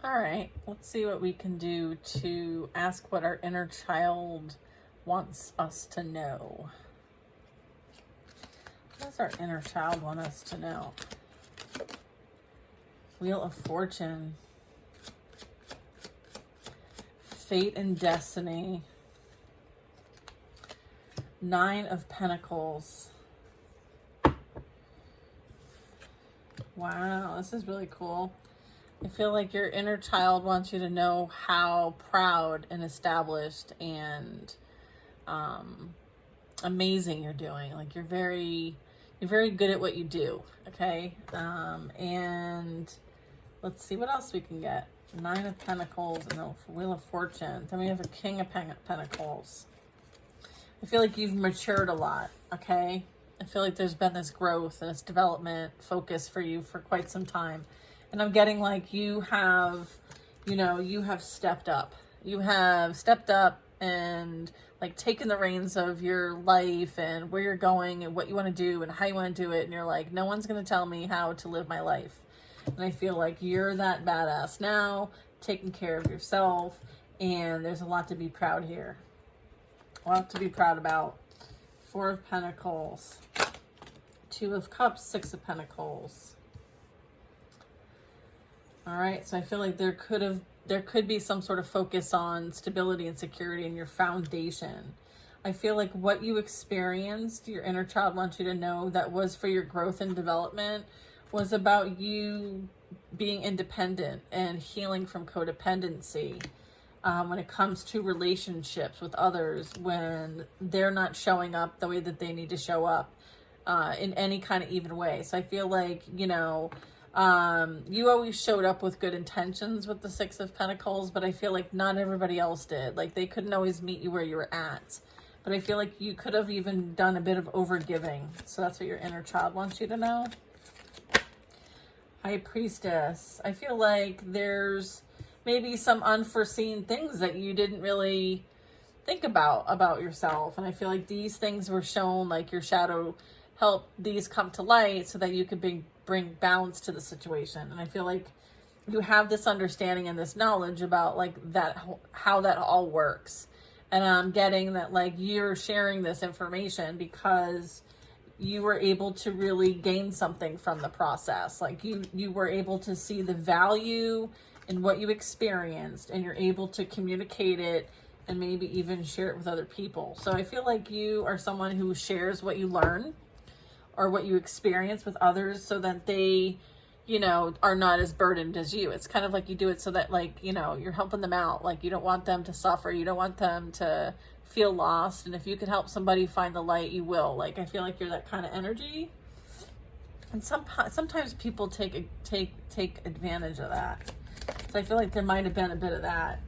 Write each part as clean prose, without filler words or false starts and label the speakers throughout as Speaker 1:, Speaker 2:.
Speaker 1: All right, let's see what we can do to ask what our inner child wants us to know. What does our inner child want us to know? Wheel of Fortune. Fate and Destiny. 9 of Pentacles. Wow, this is really cool. I feel like your inner child wants you to know how proud and established and amazing you're doing. Like you're very good at what you do. Okay. And let's see what else we can get. 9 of Pentacles and the Wheel of Fortune. Then we have a King of Pentacles. I feel like you've matured a lot. Okay. I feel like there's been this growth and this development focus for you for quite some time. And I'm getting like you have stepped up. You have stepped up and like taken the reins of your life and where you're going and what you want to do and how you want to do it. And you're like, no one's going to tell me how to live my life. And I feel like you're that badass now, taking care of yourself. And there's a lot to be proud here. A lot to be proud about. 4 of Pentacles, 2 of Cups, 6 of Pentacles. All right, so I feel like there could be some sort of focus on stability and security in your foundation. I feel like what you experienced, your inner child wants you to know that was for your growth and development, was about you being independent and healing from codependency. When it comes to relationships with others, when they're not showing up the way that they need to show up in any kind of even way. So I feel like, you always showed up with good intentions with the 6 of Pentacles, but I feel like not everybody else did. Like they couldn't always meet you where you were at. But I feel like you could have even done a bit of overgiving. So that's what your inner child wants you to know. High Priestess. I feel like there's maybe some unforeseen things that you didn't really think about yourself. And I feel like these things were shown, like your shadow helped these come to light so that you could bring balance to the situation. And I feel like you have this understanding and this knowledge about like that, how that all works. And I'm getting that like you're sharing this information because you were able to really gain something from the process. Like you were able to see the value in what you experienced, and you're able to communicate it and maybe even share it with other people. So I feel like you are someone who shares what you learn or what you experience with others so that they, are not as burdened as you. It's kind of like you do it so that like, you're helping them out. Like you don't want them to suffer. You don't want them to feel lost. And if you can help somebody find the light, you will. Like, I feel like you're that kind of energy. And sometimes people take advantage of that. So I feel like there might have been a bit of that.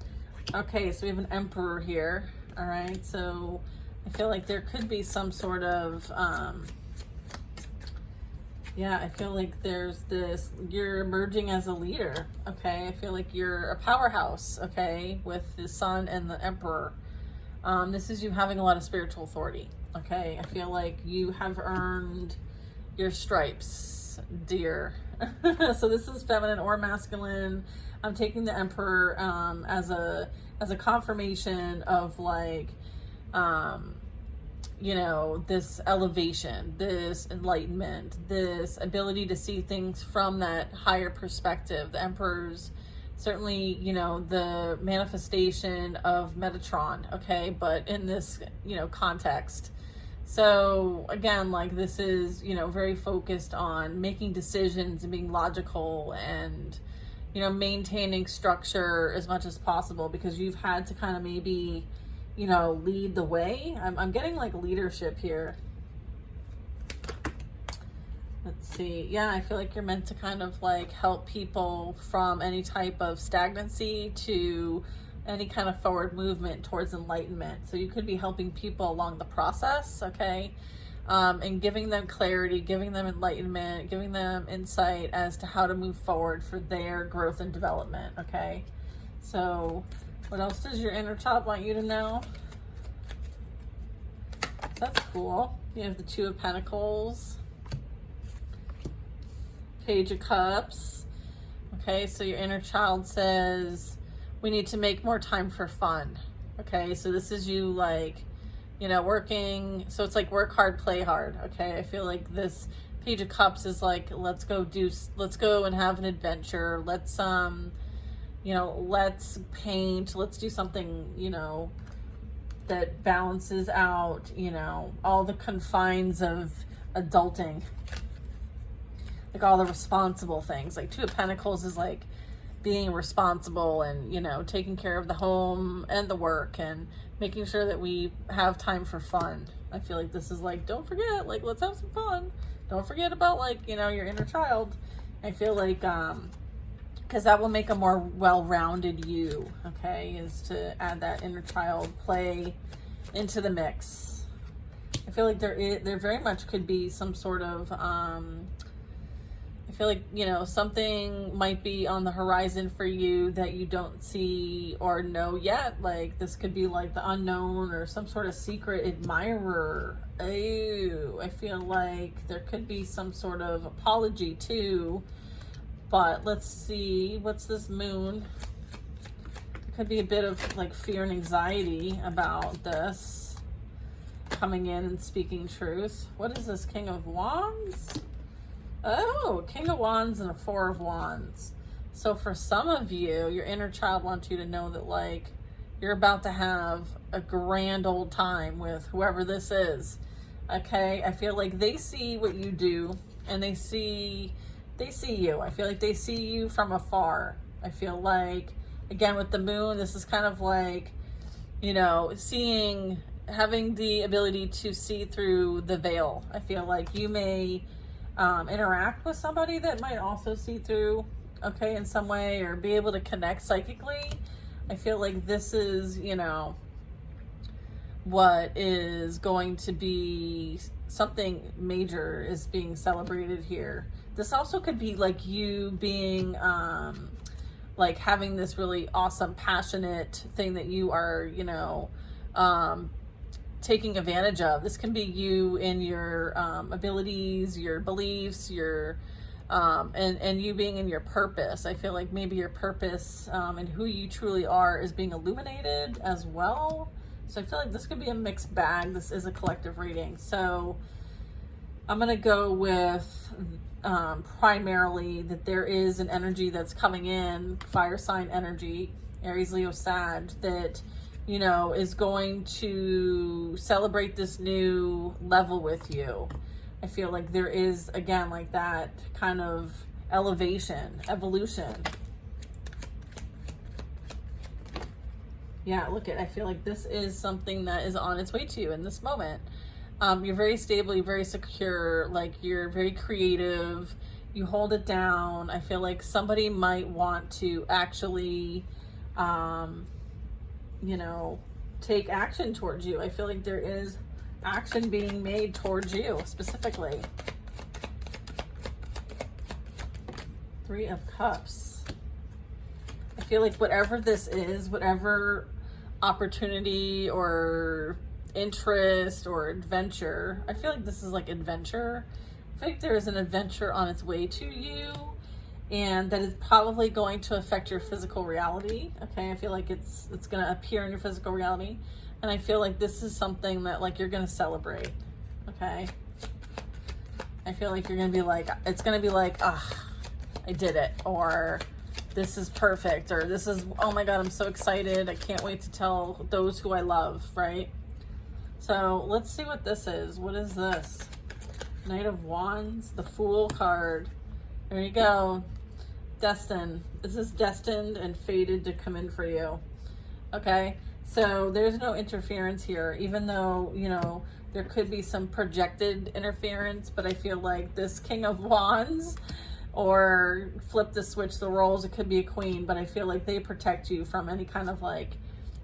Speaker 1: Okay, so we have an Emperor here. All right, so I feel like there could be some sort of, I feel like there's this, you're emerging as a leader, okay? I feel like you're a powerhouse, okay, with the Sun and the Emperor. This is you having a lot of spiritual authority, okay? I feel like you have earned your stripes, dear. So this is feminine or masculine. I'm taking the Emperor as a confirmation of like, this elevation, this enlightenment, this ability to see things from that higher perspective. The Emperor's certainly, the manifestation of Metatron, okay, but in this, context. So again, like this is, very focused on making decisions and being logical and, maintaining structure as much as possible because you've had to kind of maybe, lead the way. I'm getting like leadership here. Let's see. Yeah, I feel like you're meant to kind of like help people from any type of stagnancy to any kind of forward movement towards enlightenment. So you could be helping people along the process, okay? And giving them clarity, giving them enlightenment, giving them insight as to how to move forward for their growth and development, okay? So what else does your inner child want you to know? That's cool. You have the 2 of Pentacles, Page of Cups, Okay, so your inner child says, we need to make more time for fun. Okay, so this is you like, you know, working. So it's like work hard, play hard. Okay, I feel like this Page of Cups is like, let's go and have an adventure. Let's, you know, let's paint. Let's do something, you know, that balances out, you know, all the confines of adulting. Like all the responsible things. Like Two of Pentacles is like being responsible and, you know, taking care of the home and the work and making sure that we have time for fun. I feel like this is like, don't forget, like, let's have some fun. Don't forget about, like, you know, your inner child. I feel like, because that will make a more well-rounded you, okay, is to add that inner child play into the mix. I feel like there very much could be some sort of, I feel like, you know, something might be on the horizon for you that you don't see or know yet. Like this could be like the unknown or some sort of secret admirer. Oh, I feel like there could be some sort of apology too. But let's see, what's this moon? There could be a bit of like fear and anxiety about this coming in and speaking truth. What is this, King of Wands? Oh, King of Wands and a Four of Wands. So for some of you, your inner child wants you to know that like you're about to have a grand old time with whoever this is. Okay, I feel like they see what you do and they see you. I feel like they see you from afar. I feel like, again, with the moon, this is kind of like, you know, having the ability to see through the veil. I feel like you may interact with somebody that might also see through, okay, in some way, or be able to connect psychically. I feel like this is, you know, what is going to be something major is being celebrated here. This also could be like you being like having this really awesome, passionate thing that you are, you know, taking advantage of. This can be you in your abilities, your beliefs, your and you being in your purpose. I feel like maybe your purpose and who you truly are is being illuminated as well. So I feel like this could be a mixed bag. This is a collective reading. So I'm going to go with primarily that there is an energy that's coming in, fire sign energy, Aries, Leo, Sag, that, you know, is going to celebrate this new level with you. I feel like there is, again, like that kind of elevation, evolution. Yeah, look I feel like this is something that is on its way to you in this moment. You're very stable, you're very secure, like you're very creative, you hold it down. I feel like somebody might want to actually, you know, take action towards you. I feel like there is action being made towards you specifically. Three of Cups. I feel like whatever this is, whatever opportunity or interest or adventure, I feel like this is like adventure. I feel like there is an adventure on its way to you, and that is probably going to affect your physical reality. Okay, I feel like it's going to appear in your physical reality, and I feel like this is something that like you're going to celebrate. Okay, I feel like you're going to be like, it's going to be like, ah, I did it, or this is perfect, or this is, oh my God, I'm so excited, I can't wait to tell those who I love, right? So let's see what this is. What is this? Knight of Wands, the Fool card. There you go. Destined. This is destined and fated to come in for you. Okay, so there's no interference here, even though, you know, there could be some projected interference, but I feel like this King of Wands, or flip the switch, the roles, it could be a queen, but I feel like they protect you from any kind of like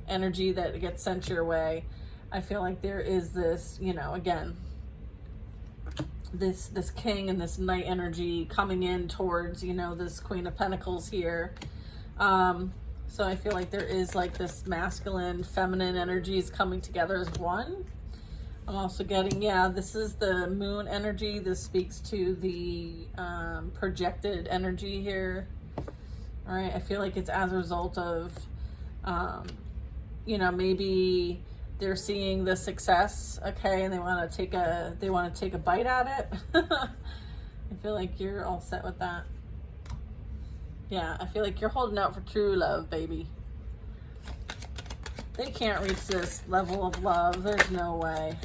Speaker 1: energy that gets sent your way. I feel like there is this, you know, again, this king and this knight energy coming in towards, you know, this Queen of Pentacles here. So I feel like there is like this masculine, feminine energies coming together as one. I'm also getting, yeah, this is the moon energy. This speaks to the projected energy here. All right. I feel like it's as a result of, you know, maybe they're seeing the success, okay, and they want to take a bite at it. I feel like you're all set with that. Yeah, I feel like you're holding out for true love, baby. They can't reach this level of love. There's no way.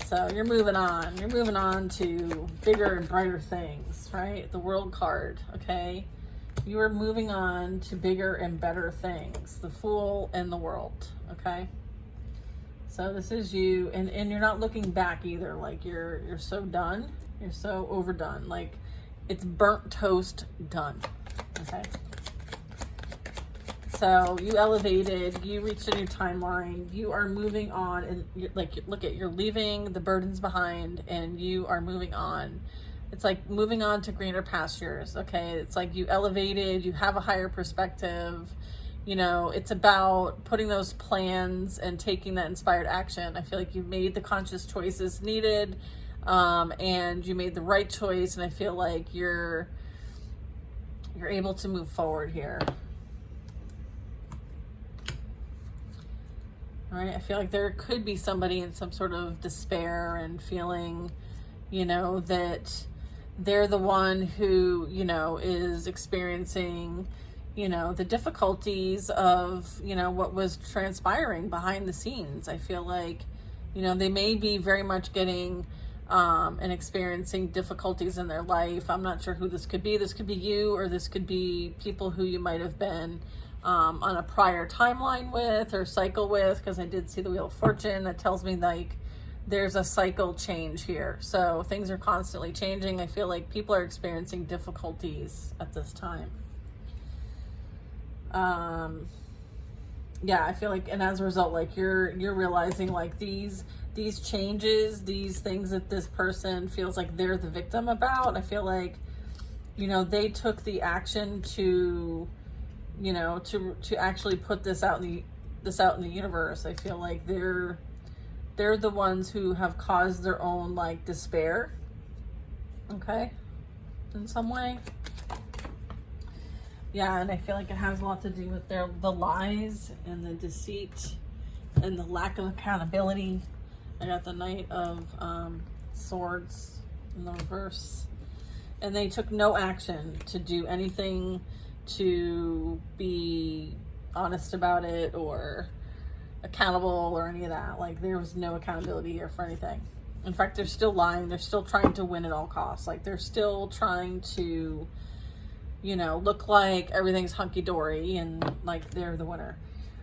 Speaker 1: So you're moving on. You're moving on to bigger and brighter things, right? The World card, okay? You are moving on to bigger and better things. The Fool and the World, okay? So this is you, and you're not looking back either. Like you're so done. You're so overdone. Like it's burnt toast done, okay? So you elevated, you reached a new timeline, you are moving on, and you're leaving the burdens behind and you are moving on. It's like moving on to greener pastures, okay? It's like you elevated, you have a higher perspective, you know, it's about putting those plans and taking that inspired action. I feel like you made the conscious choices needed, and you made the right choice, and I feel like you're able to move forward here. All right, I feel like there could be somebody in some sort of despair and feeling, you know, that they're the one who, you know, is experiencing, you know, the difficulties of, you know, what was transpiring behind the scenes. I feel like, you know, they may be very much getting and experiencing difficulties in their life. I'm not sure who this could be. This could be you, or this could be people who you might have been on a prior timeline with or cycle with, because I did see the Wheel of Fortune that tells me like there's a cycle change here. So things are constantly changing. I feel like people are experiencing difficulties at this time. Yeah, I feel like, and as a result, like you're realizing like these changes, these things that this person feels like they're the victim about. I feel like, you know, they took the action to, you know, to actually put this out in the universe. I feel like they're the ones who have caused their own like despair, okay, in some way. Yeah, and I feel like it has a lot to do with the lies and the deceit and the lack of accountability. I got the Knight of Swords in the reverse, and they took no action to do anything to be honest about it or accountable or any of that. Like there was no accountability here for anything. In fact, they're still lying. They're still trying to win at all costs. Like they're still trying to, you know, look like everything's hunky-dory and like they're the winner.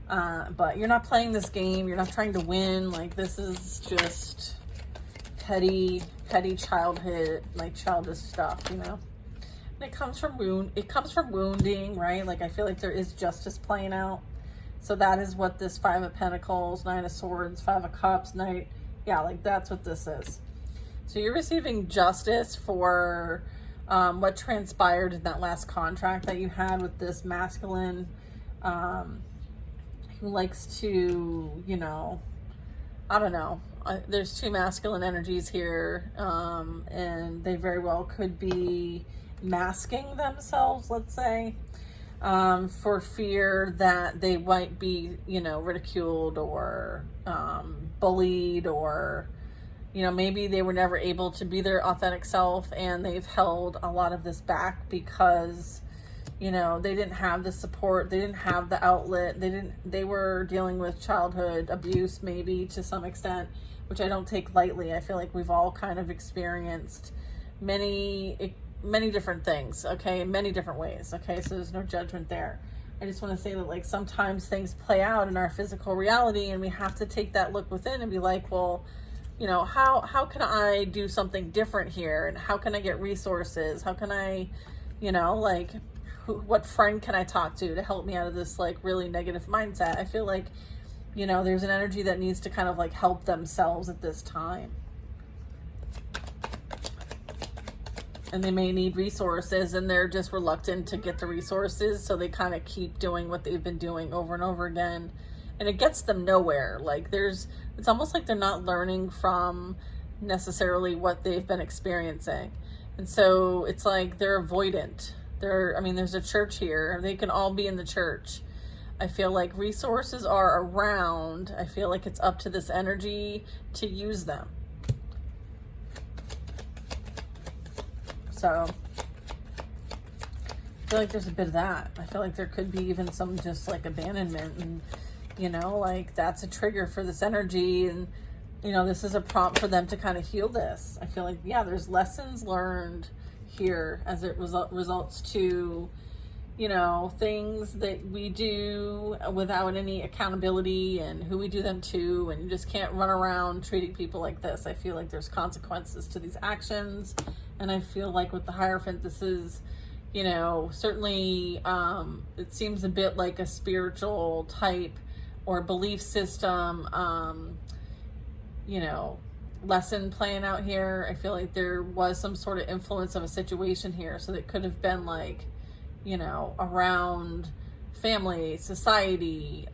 Speaker 1: But you're not playing this game. You're not trying to win. Like this is just petty childhood, like childish stuff, you know? And it comes from wounding, right? Like I feel like there is justice playing out. So that is what this Five of Pentacles, Nine of Swords, Five of Cups, Knight, yeah, like that's what this is. So you're receiving justice for what transpired in that last contract that you had with this masculine who likes to, you know, I don't know. There's two masculine energies here, and they very well could be masking themselves, let's say, for fear that they might be, you know, ridiculed or bullied, or, you know, maybe they were never able to be their authentic self and they've held a lot of this back because, you know, they didn't have the support, they didn't have the outlet, they were dealing with childhood abuse maybe to some extent, which I don't take lightly. I feel like we've all kind of experienced many different things, okay, in many different ways, okay, so there's no judgment there. I just want to say that like sometimes things play out in our physical reality and we have to take that look within and be like, well, you know, how can I do something different here, and how can I get resources, how can I, you know, like what friend can I talk to help me out of this like really negative mindset. I feel like, you know, there's an energy that needs to kind of like help themselves at this time. And they may need resources and they're just reluctant to get the resources. So they kind of keep doing what they've been doing over and over again. And it gets them nowhere. Like it's almost like they're not learning from necessarily what they've been experiencing. And so it's like they're avoidant. I mean, there's a church here. They can all be in the church. I feel like resources are around. I feel like it's up to this energy to use them. So I feel like there's a bit of that. I feel like there could be even some just like abandonment, and you know, like that's a trigger for this energy, and you know, this is a prompt for them to kind of heal this. I feel like, yeah, there's lessons learned here as it results to, you know, things that we do without any accountability and who we do them to, and you just can't run around treating people like this. I feel like there's consequences to these actions, and I feel like with the Hierophant, this is, you know, certainly it seems a bit like a spiritual type or belief system, you know, lesson playing out here. I feel like there was some sort of influence of a situation here, so that could have been like, you know, around family, society,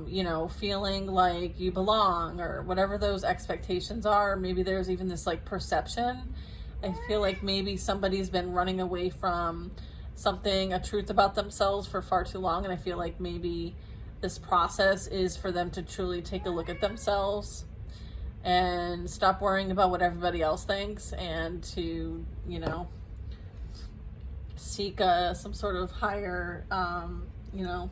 Speaker 1: you know, feeling like you belong or whatever those expectations are. Maybe there's even this like perception. I feel like maybe somebody's been running away from something, a truth about themselves for far too long. And I feel like maybe this process is for them to truly take a look at themselves and stop worrying about what everybody else thinks, and to, you know, seek some sort of higher, you know,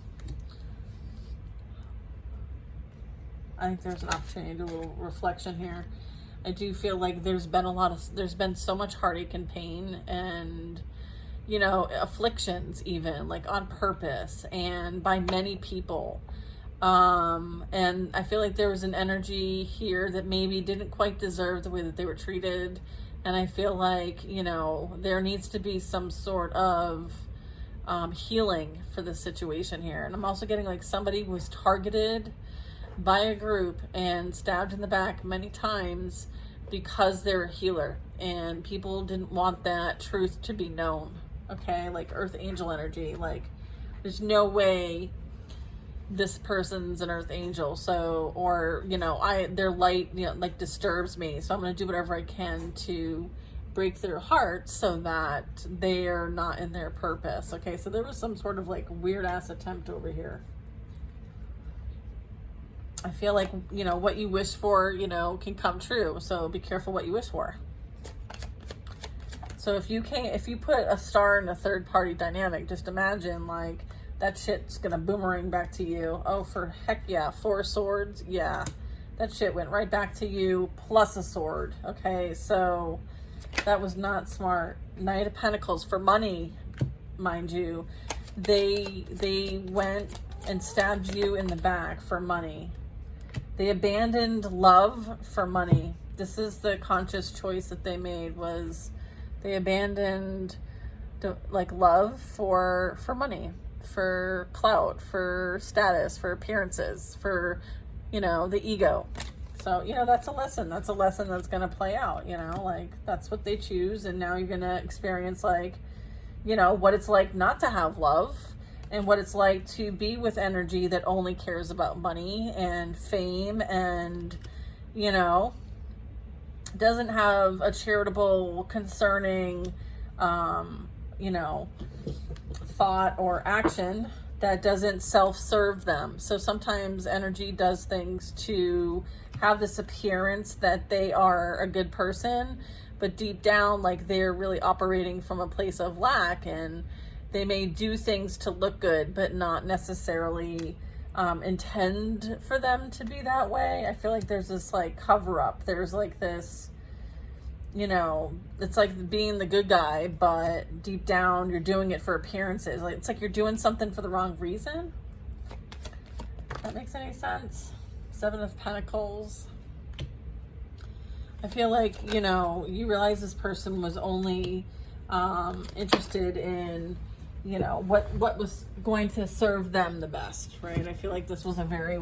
Speaker 1: I think there's an opportunity to do a little reflection here. I do feel like there's been so much heartache and pain and, you know, afflictions, even like on purpose and by many people. And I feel like there was an energy here that maybe didn't quite deserve the way that they were treated. And I feel like, you know, there needs to be some sort of healing for this situation here. And I'm also getting like somebody was targeted by a group and stabbed in the back many times because they're a healer, and people didn't want that truth to be known. Okay, like Earth Angel energy, like there's no way this person's an Earth Angel, so, or, you know, their light, you know, like disturbs me, so I'm going to do whatever I can to break their hearts so that they are not in their purpose. Okay, so there was some sort of like weird ass attempt over here. I feel like, you know, what you wish for, you know, can come true, so be careful what you wish for. So if you put a star in a third party dynamic, just imagine like that shit's gonna boomerang back to you. Oh, for heck yeah. 4 swords. Yeah. That shit went right back to you plus a sword. Okay. So that was not smart. Knight of Pentacles for money, mind you. They went and stabbed you in the back for money. They abandoned love for money. This is the conscious choice that they made, was they abandoned like love for money, for clout, for status, for appearances, for, you know, the ego. So, you know, that's a lesson. That's a lesson that's going to play out, you know, like that's what they choose. And now you're going to experience like, you know, what it's like not to have love, and what it's like to be with energy that only cares about money and fame and, you know, doesn't have a charitable, concerning, you know, thought or action that doesn't self-serve them. So sometimes energy does things to have this appearance that they are a good person, but deep down, like they're really operating from a place of lack, and they may do things to look good, but not necessarily intend for them to be that way. I feel like there's this like cover up. There's like this, you know, it's like being the good guy, but deep down you're doing it for appearances. Like it's like you're doing something for the wrong reason. That makes any sense? 7 of Pentacles. I feel like, you know, you realize this person was only interested in, you know, what was going to serve them the best, right? I feel like this was a very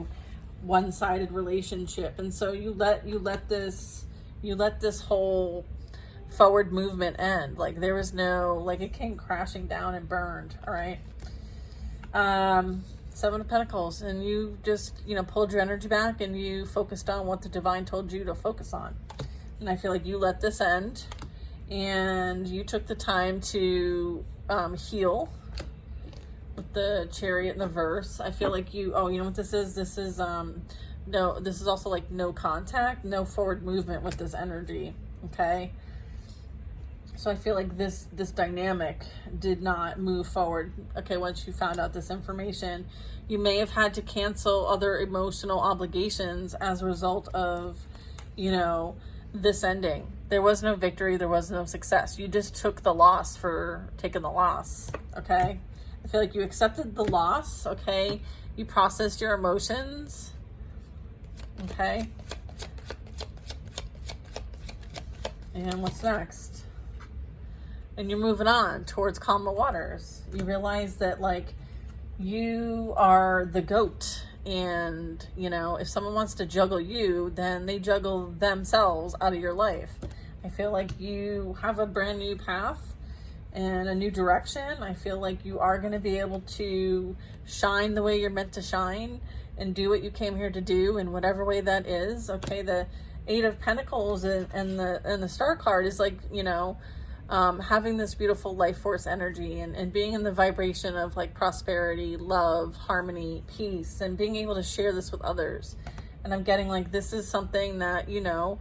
Speaker 1: one-sided relationship, and so you let this whole forward movement end. Like there was no, like it came crashing down and burned. All right. 7 of Pentacles, and you just, you know, pulled your energy back and you focused on what the divine told you to focus on. And I feel like you let this end, and you took the time to heal with the Chariot and the verse. I feel like you know what this is? This is no, this is also like no contact, no forward movement with this energy. Okay. So I feel like this dynamic did not move forward. Okay, once you found out this information, you may have had to cancel other emotional obligations as a result of, you know, this ending. There was no victory, there was no success. You just took the loss for taking the loss. Okay? I feel like you accepted the loss, okay? You processed your emotions. Okay? And what's next? And you're moving on towards calmer waters. You realize that, like, you are the goat. And, you know, if someone wants to juggle you, then they juggle themselves out of your life. I feel like you have a brand new path and a new direction. I feel like you are going to be able to shine the way you're meant to shine and do what you came here to do in whatever way that is. Okay, the Eight of Pentacles and the Star card is like, you know, having this beautiful life force energy and being in the vibration of like prosperity, love, harmony, peace, and being able to share this with others. And I'm getting like, this is something that, you know,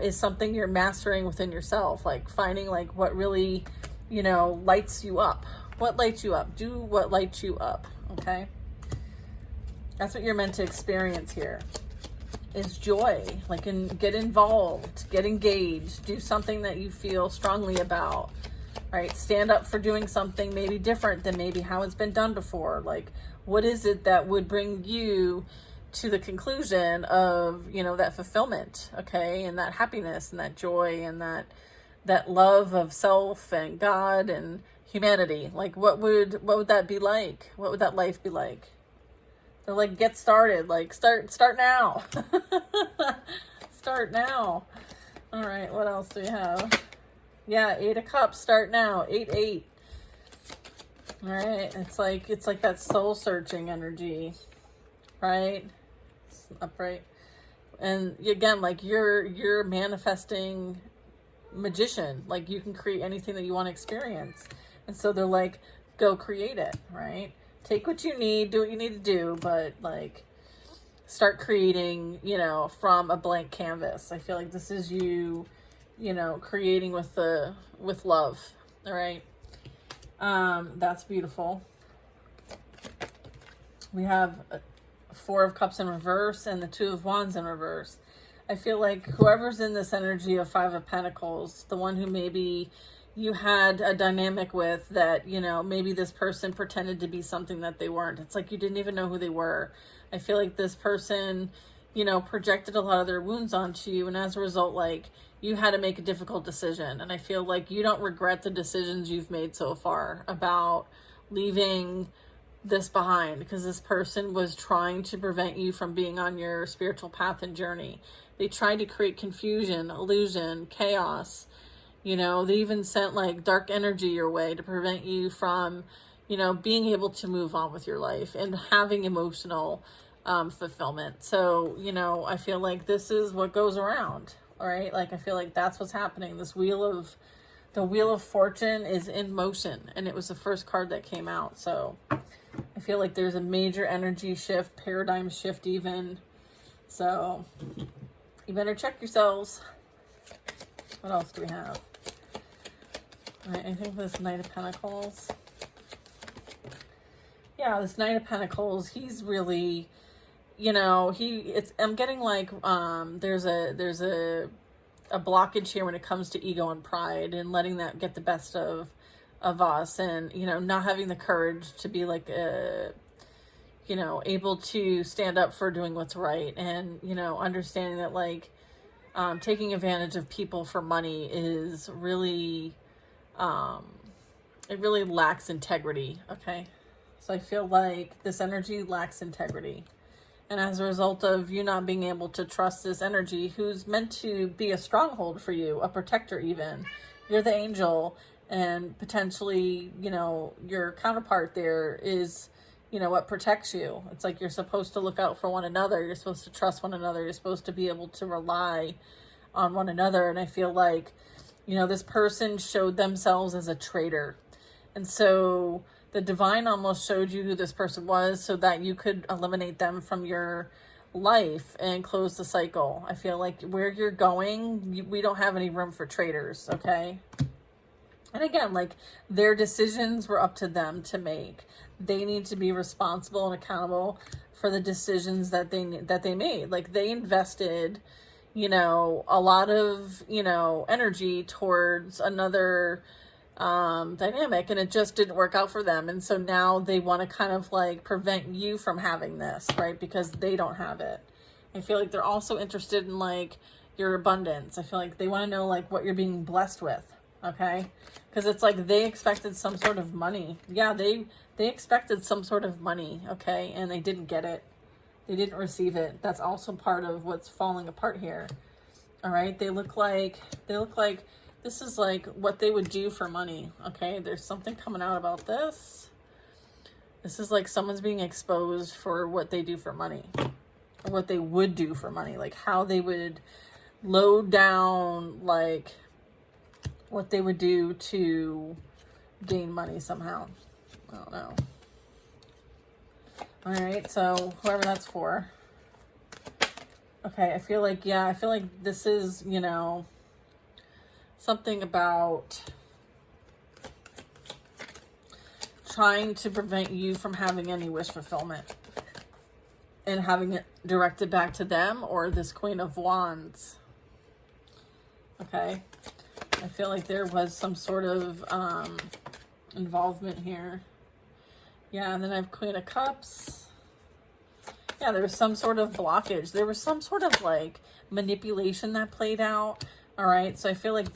Speaker 1: is something you're mastering within yourself, like finding like what really, you know, lights you up. What lights you up? Do what lights you up. Okay. That's what you're meant to experience here. Is joy, like, and get involved, get engaged, do something that you feel strongly about, right? Stand up for doing something maybe different than maybe how it's been done before. Like, what is it that would bring you to the conclusion of, you know, that fulfillment, okay? And that happiness and that joy and that love of self and God and humanity. Like, what would that be like? What would that life be like? They're like, get started. Like, start now. Start now. All right, what else do we have? Yeah, 8 of Cups, start now. 8-8. All right, it's like that soul searching energy, right? It's upright. And again, like you're manifesting magician. Like, you can create anything that you want to experience. And so they're like, go create it, right? Take what you need, do what you need to do, but like start creating, you know, from a blank canvas. I feel like this is you, you know, creating with love. All right. That's beautiful. We have 4 of Cups in reverse and the 2 of Wands in reverse. I feel like whoever's in this energy of 5 of Pentacles, the one who maybe you had a dynamic with that, you know, maybe this person pretended to be something that they weren't. It's like you didn't even know who they were. I feel like this person, you know, projected a lot of their wounds onto you. And as a result, like, you had to make a difficult decision. And I feel like you don't regret the decisions you've made so far about leaving this behind, because this person was trying to prevent you from being on your spiritual path and journey. They tried to create confusion, illusion, chaos. You know, they even sent like dark energy your way to prevent you from, you know, being able to move on with your life and having emotional fulfillment. So, you know, I feel like this is what goes around. All right. Like, I feel like that's what's happening. The Wheel of Fortune is in motion, and it was the first card that came out. So I feel like there's a major energy shift, paradigm shift even. So you better check yourselves. What else do we have? Right, I think this Knight of Pentacles. Yeah, this Knight of Pentacles, he's really, you know, I'm getting like, there's a blockage here when it comes to ego and pride and letting that get the best of us, and, you know, not having the courage to be like, you know, able to stand up for doing what's right, and, you know, understanding that like, taking advantage of people for money is really, it really lacks integrity. Okay. So I feel like this energy lacks integrity. And as a result of you not being able to trust this energy, who's meant to be a stronghold for you, a protector even, you're the angel, and potentially, you know, your counterpart there is, you know, what protects you. It's like you're supposed to look out for one another. You're supposed to trust one another. You're supposed to be able to rely on one another. And I feel like, you know, this person showed themselves as a traitor. And so the divine almost showed you who this person was so that you could eliminate them from your life and close the cycle. I feel like where you're going, we don't have any room for traitors, okay? And again, like, their decisions were up to them to make. They need to be responsible and accountable for the decisions that they made. Like, they invested, you know, a lot of, you know, energy towards another dynamic, and it just didn't work out for them. And so now they want to kind of like prevent you from having this, right? Because they don't have it. I feel like they're also interested in like your abundance. I feel like they want to know like what you're being blessed with, okay? Because it's like they expected some sort of money. Yeah, they expected some sort of money, okay? And they didn't get it. They didn't receive it. That's also part of what's falling apart here. All right? They look like this is like what they would do for money, okay? There's something coming out about this. This is like someone's being exposed for what they do for money, or what they would do for money, like how they would load down, like what they would do to gain money somehow. I don't know. All right, so whoever that's for. Okay, I feel like this is, you know, something about trying to prevent you from having any wish fulfillment and having it directed back to them or this Queen of Wands. Okay. I feel like there was some sort of involvement here. Yeah, and then I have Queen of Cups. Yeah, there was some sort of blockage. There was some sort of like manipulation that played out. All right, so I feel like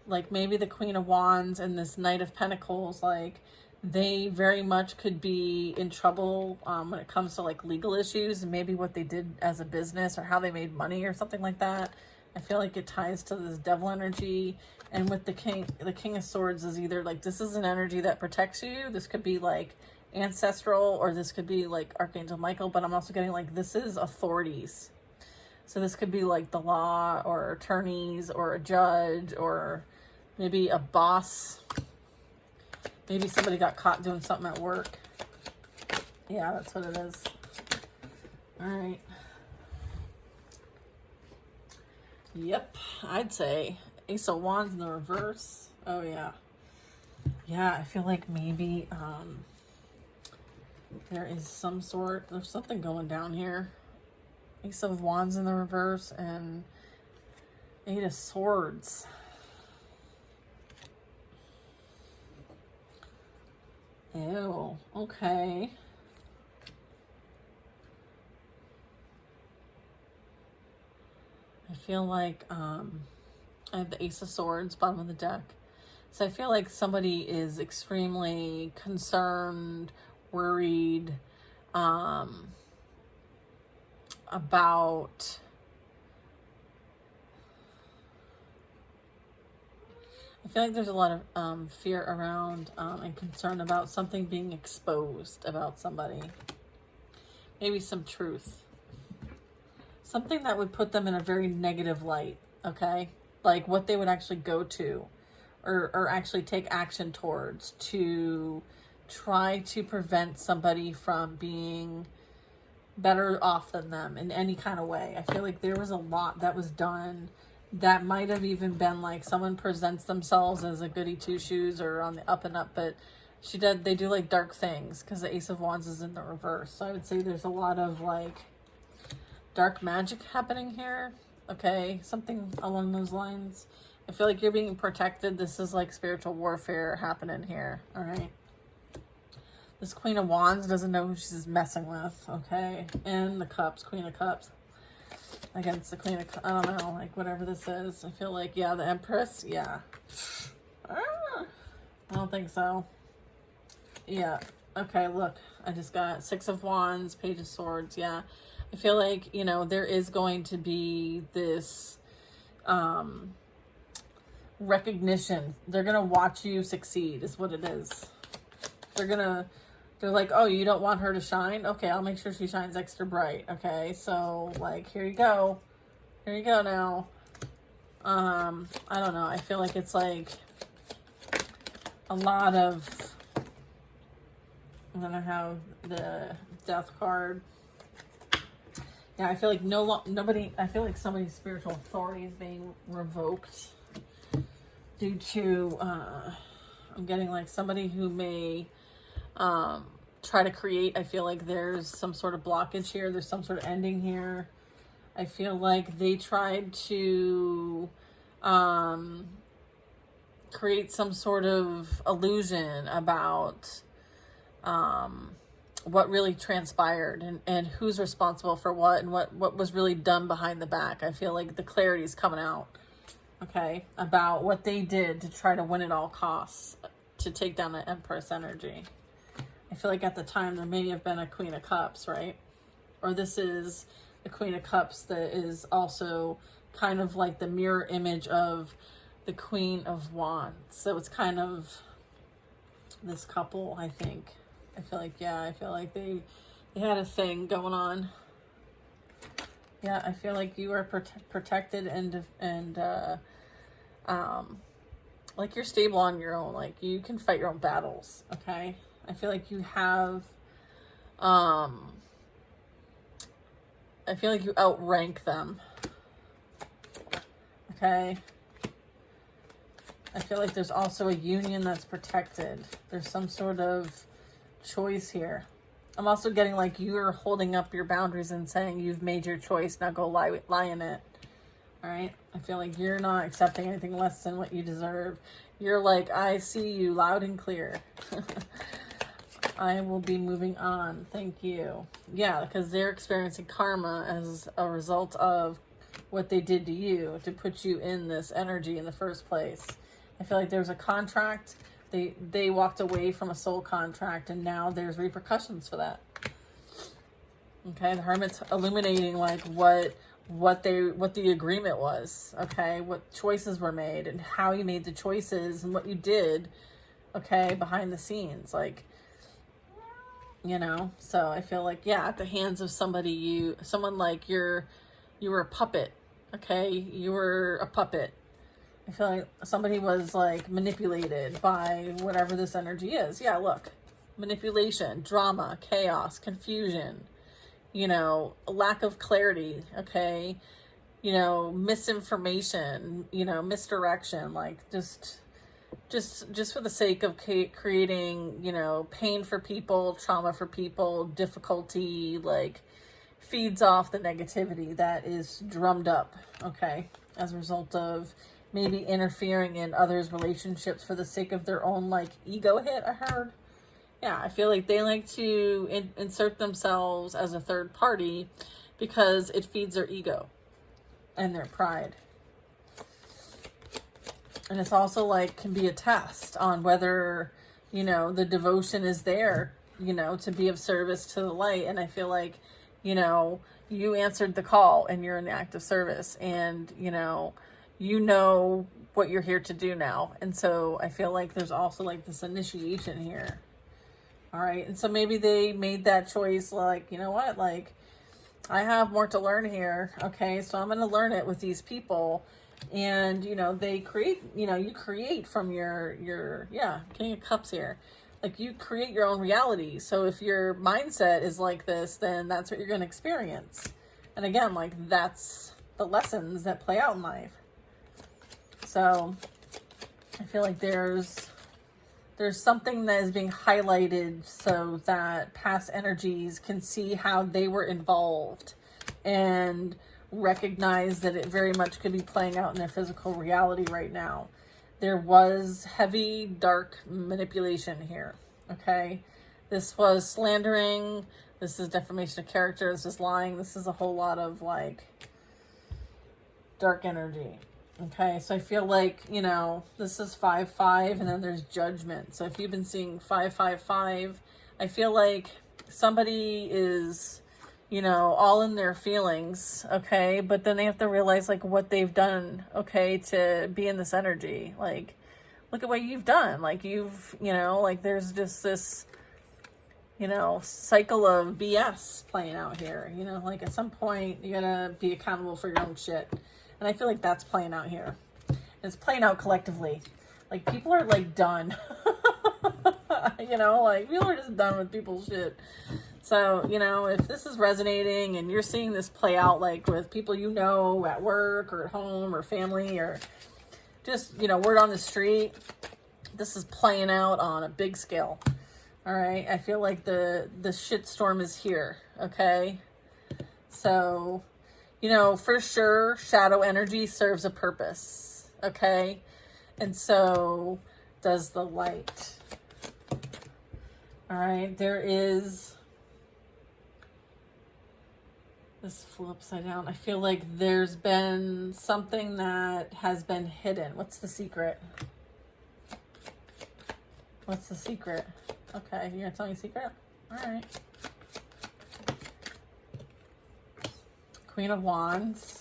Speaker 1: like maybe the Queen of Wands and this Knight of Pentacles, like they very much could be in trouble when it comes to like legal issues and maybe what they did as a business or how they made money or something like that. I feel like it ties to this devil energy. And with the King of Swords is either like, this is an energy that protects you. This could be like ancestral, or this could be like Archangel Michael, but I'm also getting like, this is authorities. So this could be like the law or attorneys or a judge or maybe a boss. Maybe somebody got caught doing something at work. Yeah, that's what it is. All right. Yep, I'd say Ace of Wands in the reverse. Oh, yeah. Yeah, I feel like maybe there is there's something going down here. Ace of Wands in the reverse and Eight of Swords. Ew, okay. I feel like I have the Ace of Swords, bottom of the deck. So I feel like somebody is extremely concerned, worried, about I feel like there's a lot of fear around and concern about something being exposed about somebody. Maybe some truth. Something that would put them in a very negative light, okay? Like what they would actually go to or actually take action towards to try to prevent somebody from being better off than them in any kind of way. I feel like there was a lot that was done that might have even been like someone presents themselves as a goody two shoes or on the up and up, but they do like dark things because the Ace of Wands is in the reverse. So I would say there's a lot of like dark magic happening here. Okay, something along those lines. I feel like you're being protected. This is like spiritual warfare happening here. All right. This Queen of Wands doesn't know who she's messing with. Okay. And the Cups, Queen of Cups. Against the Queen of Cups. I don't know, like whatever this is. I feel like, yeah, the Empress. Yeah. I don't think so. Yeah. Okay, look. I just got Six of Wands, Page of Swords. Yeah. I feel like, you know, there is going to be this recognition. They're going to watch you succeed is what it is. They're like, oh, you don't want her to shine? Okay, I'll make sure she shines extra bright. Okay, so like, here you go. Here you go now. I don't know. I feel like it's like a lot of, and then I have the Death card. Yeah, I feel like I feel like somebody's spiritual authority is being revoked due to, I'm getting like somebody who may try to create. I feel like there's some sort of blockage here. There's some sort of ending here. I feel like they tried to create some sort of illusion about what really transpired and who's responsible for what and what was really done behind the back. I feel like the clarity is coming out, okay, about what they did to try to win at all costs to take down the Empress energy. I feel like at the time there may have been a Queen of Cups, right? Or this is the Queen of Cups that is also kind of like the mirror image of the Queen of Wands. So it's kind of this couple, I think. I feel like, yeah, I feel like they had a thing going on. Yeah, I feel like you are protected and like you're stable on your own. Like you can fight your own battles, okay? I feel like you have, I feel like you outrank them, okay? I feel like there's also a union that's protected. There's some sort of choice here. I'm also getting like you're holding up your boundaries and saying you've made your choice, now go lie in it. All right? I feel like you're not accepting anything less than what you deserve. You're like, I see you loud and clear. I will be moving on. Thank you. Yeah, because they're experiencing karma as a result of what they did to you to put you in this energy in the first place. I feel like there's a contract. They walked away from a soul contract, and now there's repercussions for that. Okay, the Hermit's illuminating like what the agreement was. Okay, what choices were made and how you made the choices and what you did. Okay, behind the scenes, like, you know. So I feel like, yeah, at the hands of someone like you were a puppet. Okay, you were a puppet. I feel like somebody was like manipulated by whatever this energy is. Yeah, look, manipulation, drama, chaos, confusion, you know, lack of clarity, okay, you know, misinformation, you know, misdirection, like just for the sake of creating, you know, pain for people, trauma for people, difficulty, like feeds off the negativity that is drummed up, okay, as a result of maybe interfering in others' relationships for the sake of their own, like, ego hit, I heard. Yeah, I feel like they like to insert themselves as a third party because it feeds their ego and their pride. And it's also, like, can be a test on whether, you know, the devotion is there, you know, to be of service to the light. And I feel like, you know, you answered the call and you're in the act of service. And, you know what you're here to do now. And so I feel like there's also like this initiation here. All right. And so maybe they made that choice like, you know what, like I have more to learn here. Okay. So I'm going to learn it with these people. And, you know, they create, you know, you create from your King of Cups here. Like you create your own reality. So if your mindset is like this, then that's what you're going to experience. And again, like that's the lessons that play out in life. So I feel like there's something that is being highlighted so that past energies can see how they were involved and recognize that it very much could be playing out in their physical reality right now. There was heavy, dark manipulation here, okay? This was slandering. This is defamation of character. This is lying. This is a whole lot of, like, dark energy. Okay, so I feel like, you know, this is 5-5 and then there's judgment. So if you've been seeing 5-5-5, I feel like somebody is, you know, all in their feelings, okay? But then they have to realize, like, what they've done, okay, to be in this energy. Like, look at what you've done. Like, you've, you know, like, there's just this, you know, cycle of BS playing out here. You know, like, at some point, you gotta be accountable for your own shit. And I feel like that's playing out here. It's playing out collectively. Like, people are, like, done. You know, like, people are just done with people's shit. So, you know, if this is resonating and you're seeing this play out, like, with people you know at work or at home or family or just, you know, word on the street, this is playing out on a big scale. All right. I feel like the shitstorm is here. Okay. So, you know, for sure, shadow energy serves a purpose. Okay. And so does the light. All right. There is this flip upside down. I feel like there's been something that has been hidden. What's the secret? What's the secret? Okay, you're gonna tell me a secret? All right. Queen of Wands.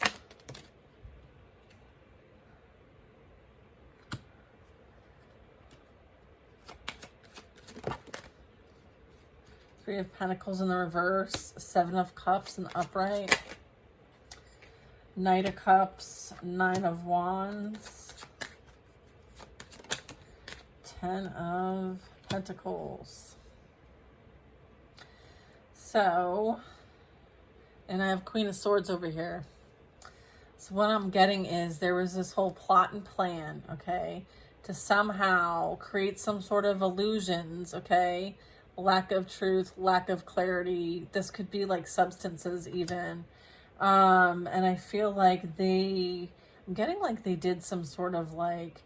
Speaker 1: Three of Pentacles in the reverse. Seven of Cups in the upright. Knight of Cups. Nine of Wands. Ten of Pentacles. So, and I have Queen of Swords over here. So what I'm getting is there was this whole plot and plan, okay, to somehow create some sort of illusions, okay, lack of truth, lack of clarity. This could be like substances even. And I feel like I'm getting like they did some sort of like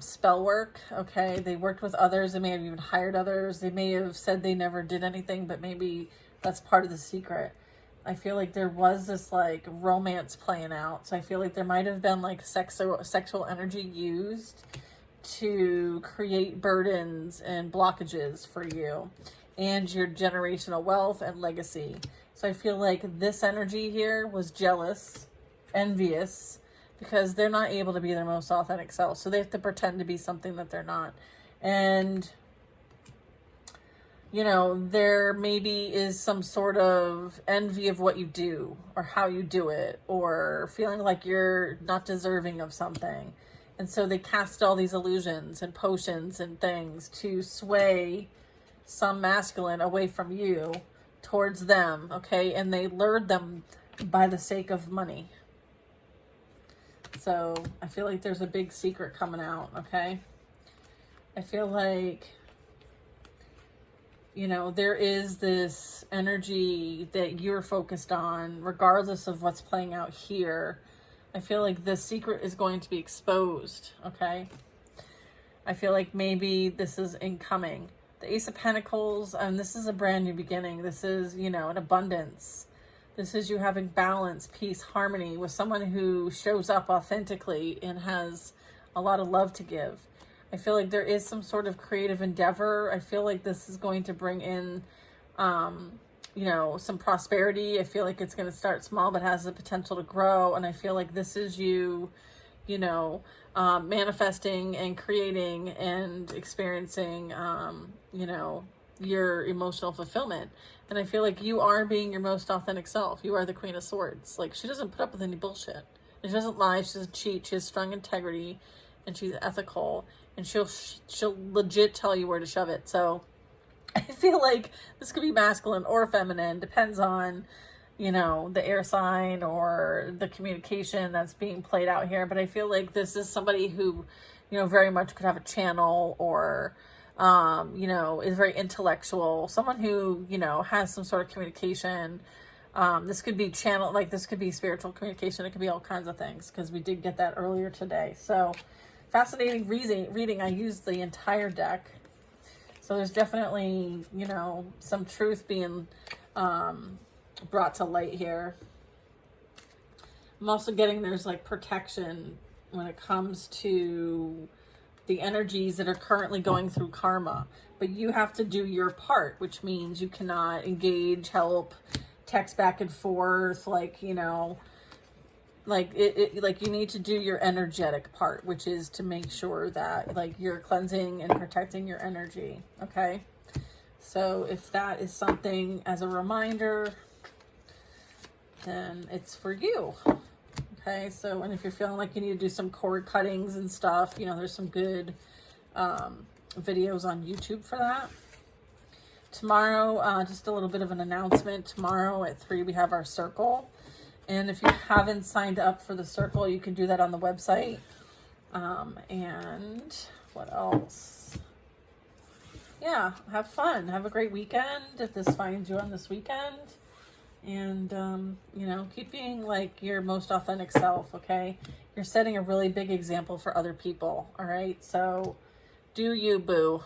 Speaker 1: spell work. Okay. They worked with others. They may have even hired others. They may have said they never did anything, but maybe that's part of the secret. I feel like there was this like romance playing out. So I feel like there might have been like sexual energy used to create burdens and blockages for you and your generational wealth and legacy. So I feel like this energy here was jealous, envious, because they're not able to be their most authentic self. So they have to pretend to be something that they're not. And, you know, there maybe is some sort of envy of what you do or how you do it, or feeling like you're not deserving of something. And so they cast all these illusions and potions and things to sway some masculine away from you towards them, okay? And they lured them by the sake of money. So I feel like there's a big secret coming out, okay? I feel like, you know, there is this energy that you're focused on, regardless of what's playing out here. I feel like the secret is going to be exposed, okay? I feel like maybe this is incoming. The Ace of Pentacles, and this is a brand new beginning. This is, you know, an abundance. This is you having balance, peace, harmony with someone who shows up authentically and has a lot of love to give. I feel like there is some sort of creative endeavor. I feel like this is going to bring in, you know, some prosperity. I feel like it's going to start small, but has the potential to grow. And I feel like this is you, you know, manifesting and creating and experiencing, you know, your emotional fulfillment. And I feel like you are being your most authentic self. You are the Queen of Swords. Like, she doesn't put up with any bullshit. She doesn't lie. She doesn't cheat. She has strong integrity, and she's ethical, and she'll legit tell you where to shove it. So I feel like this could be masculine or feminine, depends on, you know, the air sign or the communication that's being played out here. But I feel like this is somebody who, you know, very much could have a channel or, you know, is very intellectual. Someone who, you know, has some sort of communication. This could be channel, like this could be spiritual communication. It could be all kinds of things, because we did get that earlier today. So fascinating reading. I used the entire deck. So there's definitely, you know, some truth being brought to light here. I'm also getting there's like protection when it comes to the energies that are currently going through karma. But you have to do your part, which means you cannot engage, help, text back and forth, like, you know, like like you need to do your energetic part, which is to make sure that like you're cleansing and protecting your energy. Okay. So if that is something as a reminder, then it's for you. Okay, so, and if you're feeling like you need to do some cord cuttings and stuff, you know, there's some good videos on YouTube for that. Tomorrow, just a little bit of an announcement. Tomorrow at 3, we have our circle. And if you haven't signed up for the circle, you can do that on the website. And what else? Yeah, have fun. Have a great weekend if this finds you on this weekend. And, you know, keep being like your most authentic self, okay? You're setting a really big example for other people, all right? So do you, boo.